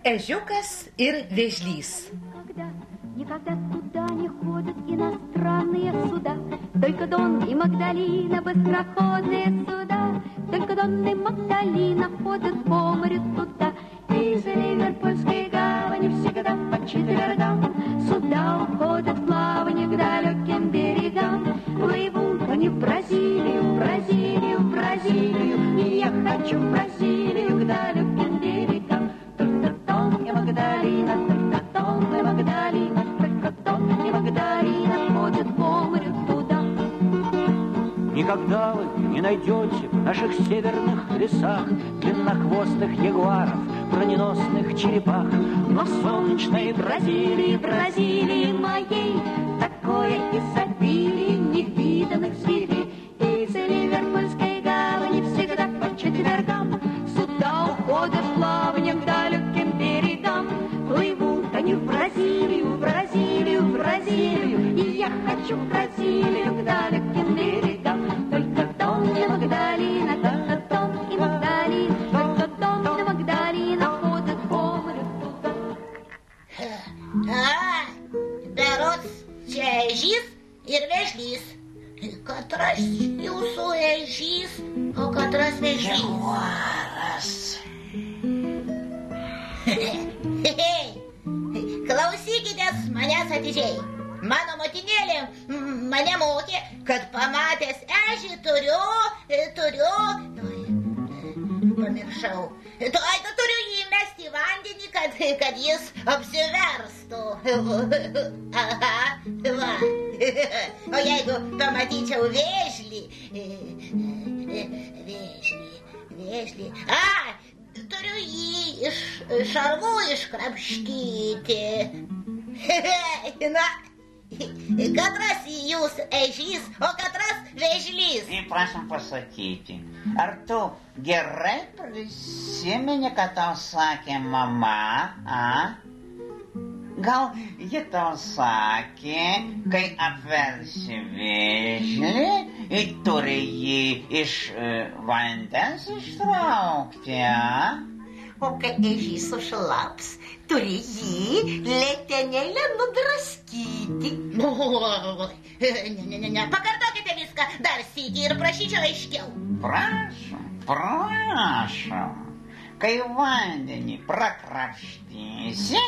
Ežiukas ir vėžlys. Никогда туда не ходят иностранные суда. Только Дон и Магдалина, быстроходные суда. Только Дон и Магдалина ходят по морю туда. Из Ливерпульской гавани всегда по четвергам суда уходят в плавание к далеким берегам. Плывут они в Бразилию, в Бразилию, в Бразилию. И я хочу в Бразилию к далеким берегам. Только Дон и Магдалина, только Дон и Магдалина, только Дон и Магдалина ходят по морю туда. Никогда вы не найдете в наших северных лесах длиннохвостых ягуаров, броненосных черепах. Но в солнечной Бразилии, Бразилии моей, такое изобилие невиданных зверей. Из Ливерпульской гавани всегда по четвергам суда уходят в плавание к далеким берегам. Плывут они в Бразилию, в Бразилию, в Бразилию. И я хочу в Бразилию к далеким берегам. Только Дон и Магдалина, только Дон и Магдалина, только Дон и Магдалина ходят по морю туда. Berods čia ežys ir vėžlys. Katras jūsų ežys, o katras vėžlys. Klausykitės manęs atidžiai. Mano motinėlė mane mokė, kad pamatęs ežį turiu, pamiršau. Turiu jį įmesti į vandenį, kad jis apsiverstų. Aha, va. O jeigu pamatyčiau vėžlį, turiu jį iš šarvų iškrapštyti. Na, katras jūs ežys, o katras vėžlys. Prašom pasakyti, ar tu gerai prisimeni, ką tau sakė mama, a? Gal ji tau sakė, kai apversi vėžlį, turi jį iš vandens ištraukti, a? O kai ežys sušlaps, turi jį letenėlę nudraskyti. Ne, pakartokite viską dar sykį ir prašyčiau aiškiau. Prašom. Kai vandenį prakrapštysi,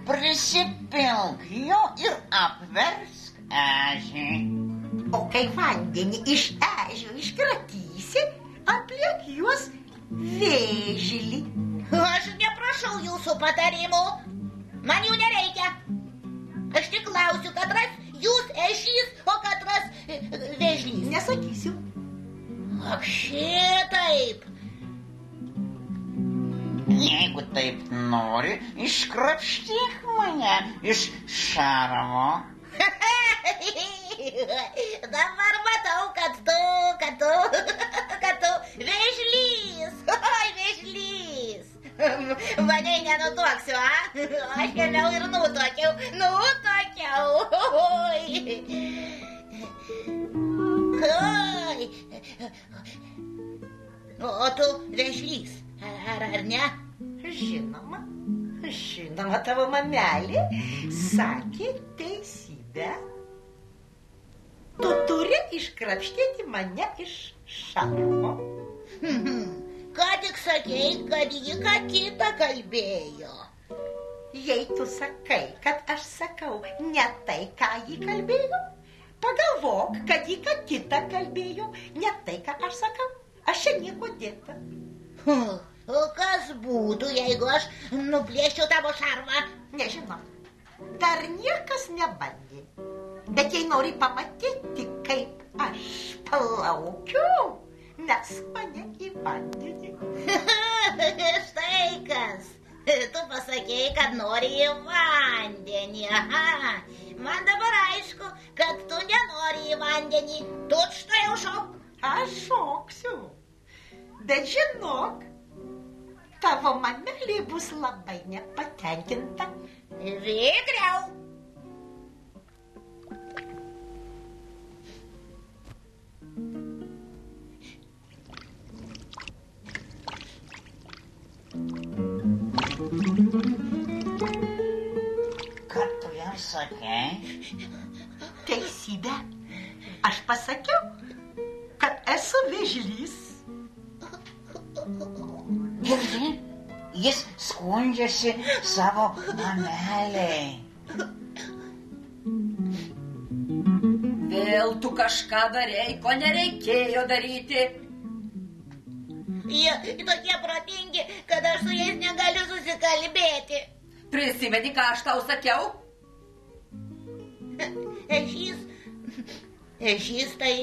prisipilk jo ir apversk ežį. O kai vandenį iš ežio iškratysi, apliek juos vėžlį. Aš neprašau jūsų patarimų. Man jų nereikia. Aš tik klausiu, katras jūs ežys, o katras vėžlys. Nesakysiu. Ak, šitaip. Jeigu taip nori, iškrapštyk mane iš šarvo. Dabar matau, kad tu vėžlys. Oi, vėžlys. Mane nenutuoksiu, a? Aš geriau ir nutuokiau. Oi. O tu vėžlys, ar ne? Žinoma, tavo mamelė sakė teisybę. Tu turi iškrapštyti mane iš šarvo. Ką tik sakei, kad ji ką kitą kalbėjo. Jei tu sakai, kad aš sakau ne tai, ką ji kalbėjo, pagalvok, kad ji ką kitą kalbėjo, ne tai, ką aš sakau. Aš čia nieko dėta. O kas būtų, jeigu aš nuplėščiau tavo šarvą? Nežinau. Dar niekas nebandė. Bet jei nori pamatyti, kaip aš plaukiu, nes mane į vandenį. Štai kas. Tu pasakėjai, kad nori į vandenį. Aha. Man dabar aišku, kad tu nenori į vandenį. Tu štai jau šok. Aš šoksiu. Bet žinok, tavo mamelė bus labai nepatenkinta. Vikriau. sakei? Teisybę. Aš pasakiau, kad esu vėžlys. Girdi, jis skundžiasi savo mameliai. Vėl tu kažką darei, ko nereikėjo daryti. Jie tokie protingi, kad aš su jais negaliu susikalbėti. Prisimeni, ką aš tau sakiau? Ežys tai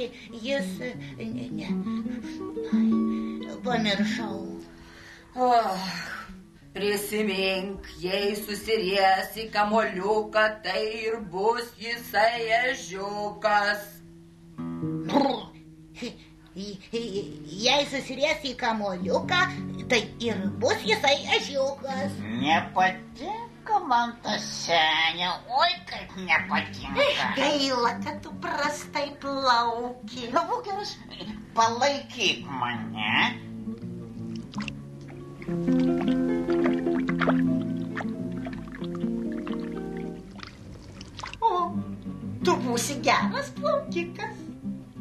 jis... Pamiršau. Prisimink, jei susiries į kamoliuką, tai ir bus jisai ežiukas. Jei susiries į kamoliuką, tai ir bus jisai ežiukas. Nepatinka man tas senė, oi kaip nepatinka. Gaila, kad tu prastai plauki. Būk geras, palaikyk mane. O, tu būsi geras plaukikas.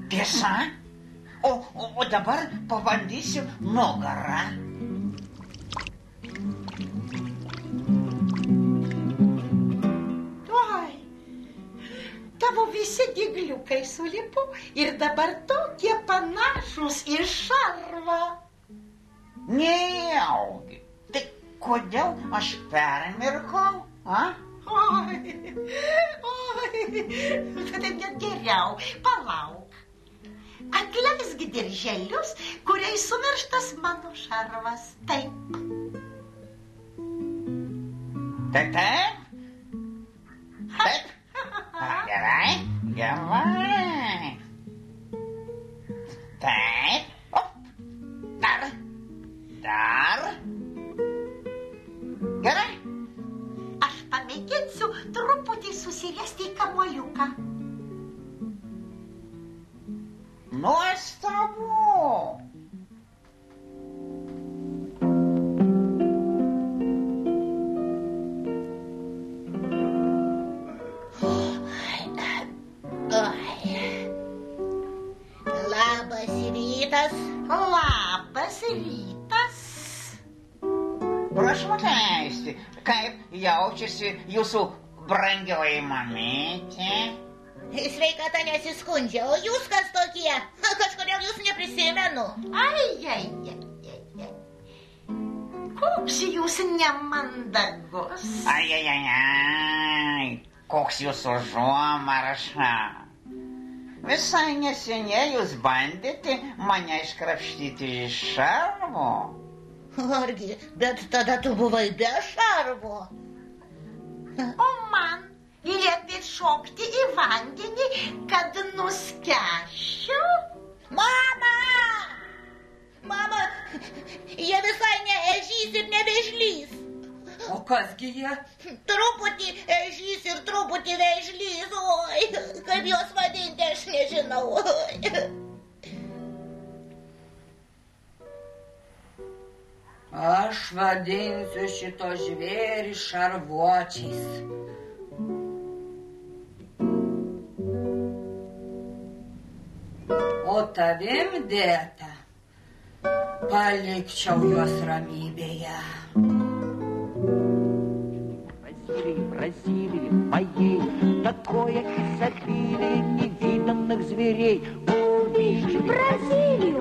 Tiesa? O dabar pabandysiu nugarą. Oi, tavo visi dygliukai sulipo ir dabar tokie panašus į šarvą. Nejaugi. Tai kodėl aš permirkau, a? Oi, tada net geriau, palauk. Atleisk dirželius, kuriais sumirštas mano šarvas. Taip. Taip? Taip? Gerai, gerai. Taip. Op. Dar. Gerai. Aš pamėginsiu truputį susiriesti į kamuoliuką. Nuostabu. Labas rytas. Labas rytas. Prašau atleisti, kaip jaučiasi jūsų brangioji mamytė? Sveikata nesiskundžia, o jūs kas tokie? Kažkodėl jūs neprisimenu. Ai. Koks jūs nemandagus. Ai, koks jūsų užuomarša. Visai neseniai jūs bandėte mane iškrapštyti iš šarvo. Argi, bet tada tu buvai be šarvo. O man liepėt šokti į vandenį, kad nuskęsčiau? Mama! Mama, jie visai ne ežys ir ne vėžlys. O kasgi jie? Truputį ežys ir truputį vėžlys. Oi, kaip juos vadinti, aš nežinau. Aš vadinsiu šito žvėrį šarvuočiais. O tavim, dėta, palikčiau juos ramybėje. Бразилии моей такое изобилие невиданных зверей. Увидели Бразилию,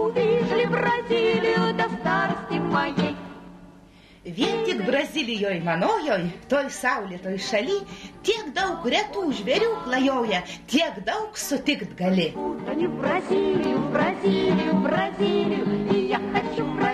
увидели Бразилию до старости моей. Vien tik Brazilijoj manojoj, toj saulėtoj šaly, tiek daug retų žvėrių klajoja, tiek daug sutikt gali. В Бразилию, и я хочу в Бразилию.